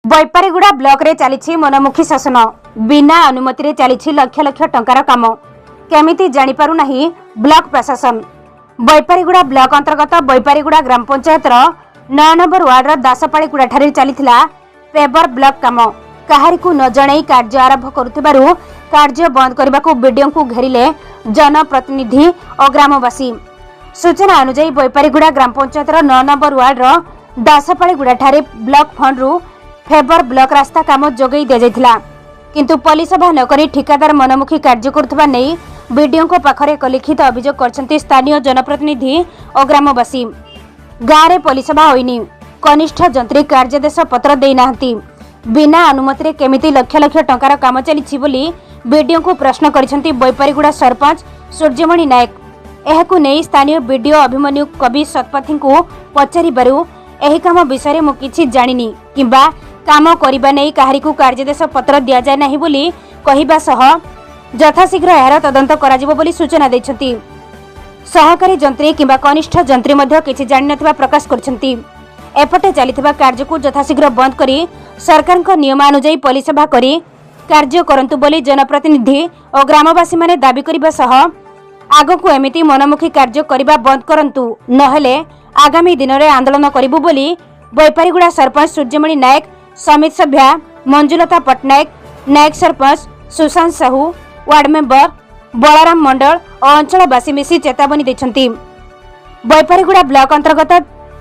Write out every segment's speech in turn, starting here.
Baipariguda block रे चली मनमुखी शासन बिना अनुमति रे चली लक्ष लक्ष टंकार काम केमिति जानी पारु नाही ब्लॉक प्रशासन। बैपारीगुड़ा ब्लॉक अंतर्गत बैपारीगुड़ा ग्राम पंचायत 9 नंबर वार्ड दासपाड़ीगुड़ा ठारे चलीथिला पेवर ब्लॉक काम काहारी को न जणाई कार्य आरंभ करुथिबारु कार्य बंद करबाकू बीडीओ को घेरिले जनप्रतिनिधि और ग्रामवासी। सूचना अनुसार बैपारीगुड़ा ग्राम पंचायत 9 नंबर वार्ड दासपाड़ीगुड़ा ठारे ब्लॉक फंड रु फेबर ब्लॉक रास्ता काम जोगई दिया जायथिला किंतु पुलिस सभा नकरी ठिकादार मनमुखी कार्य करुथबा नै बीडीओ को पाखरे एक लिखित अभियोग करछन्ती स्थानीय जनप्रतिनिधि और ग्रामवासी। गाँव रे पुलिस सभा होइनी कनिष्ठ जंत्री कार्यदेश पत्र देई नाहंती बिना अनुमति रे केमिति लक्ष लक्ष टंकार काम चलीछि बोली बीडीओ को प्रश्न करछन्ती बैपारीगुड़ा सरपंच सूर्यमणि नायक। एहाकु नै स्थानीय बीडीओ अभिमन्यु कवि शतपथी को पचारिबारु एही काम विषय मु किछि जानिनी किंबा काम करिबा नै काहारी को कार्यदेश पत्र दिया जाय नाही बोली कहिबा सह यथाशीघ्र एहार तदंत कराजिबो बोली सूचना दैछन्ती। सहकारी जंत्री किंबा कनिष्ठ जंत्री मध्य किछि जानि नथिबा प्रकाश करछन्ती। एपटे चलिथिबा कार्य को यथाशीघ्र बंद करी सरकारक नियमानुसार पुलिस सभा करी कार्य करंतु बोली जनप्रतिनिधि और ग्रामवासी माने दाबी करिबा सह आगकू एमिति मनमुखी कार्य करिबा बंद करंतु नहेले आगामी दिन में आंदोलन करिबु बोली बैपारीगुड़ा सरपंच सूर्यमणि नायक, समित सभ्या मंजुलता पट्टनायक, नायक सरपंच सुशांत साहू, वार्ड मेंबर बलराम मंडल और अंचलवासी मिसी चेतावनी देछन्ती। बैपारीगुड़ा ब्लॉक अंतर्गत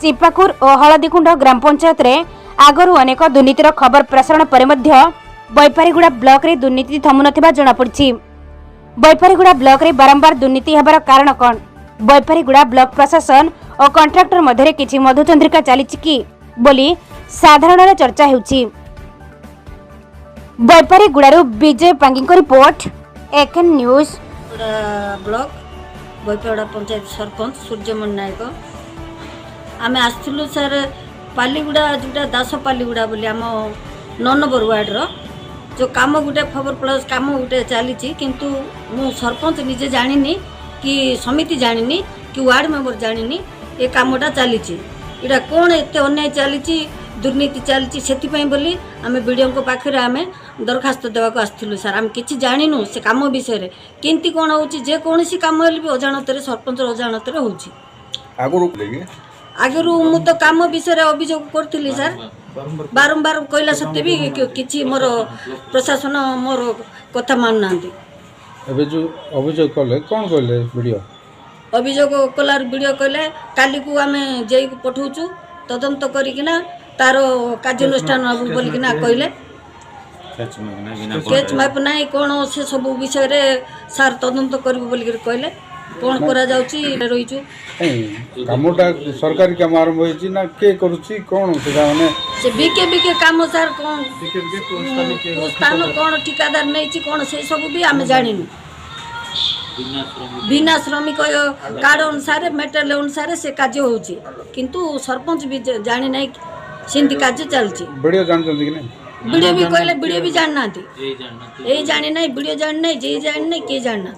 चिपाकुर और हलदीकुंड ग्राम पंचायत रे आगरु अनेक दुर्नीतिर खबर प्रसारण पर मध्य बैपारीगुड़ा ब्लॉक रे दुर्नीति थमु नथिबा जणा पड़छि। बैपारीगुड़ा ब्लॉक रे बारंबार दुर्नीति हेबार कारण कोन? बैपारीगुड़ा ब्लॉक प्रशासन और कॉन्ट्रैक्टर मध्य किछि मधुचंद्रिका चलीछि कि बोली साधारण चर्चा हेउछि। बैपारीगुड़ारू विजय पांगी को रिपोर्ट एकेन न्यूज। ब्लॉक बैपारीगुड़ा पंचायत सरपंच सूर्यमणि नायक आमे आसथिलु सर पालीगुड़ा जोटा दासपालीगुड़ा बोली आम 9 नंबर वार्ड रो जो काम गुटे फेबर प्लस काम गुटे चली किंतु मु सरपंच निजे जानिनी कि समिति जानिनी कि वार्ड मेंबर जानिनी ये कामटा चली इटा कौन एत अन्याय चली दुर्नीति चली से बोली आम बीडीओ को पाखे आम दरखास्त देवाक आसलु सर आम कि जानिनु से काम विषय केमती कौन होसी कम भी अजाणत सरपंच अजाणत हो आगु मु तो काम विषय अभियोग करी सर बारंबार कहला सत्ते भी किसी मोर प्रशासन मोर कथा मान ना अभियोग कले कौन कहले वीडियो अभियोग कलार वीडियो कहले काली को आम जेई को पठाऊचु तदंत करिकिना तार कार्यानुष्ठान बोलिकिना कहले स्केच मैप ना कौन से सब विषय रे सार तदंत करिबो बोलिक कहले कौन करा जाउची रहिचु कामटा सरकारी काम आरंभ होइची ना के करूची कौन सेटा माने से बीके काम सर कौन स्थान कौन ठिकादार नहीं छी कौन से सब भी आम जानिनु बिना श्रमिक कार्ड अनुसार मेटेरियल अनुसार से कार्य होची किंतु सरपंच भी जानि नहीं सिंधी कार्य चलची वीडियो जानते कि नहीं वीडियो भी कहले वीडियो भी जानना यही जानी नहीं वीडियो जान नहीं जे जान नहीं के जानना।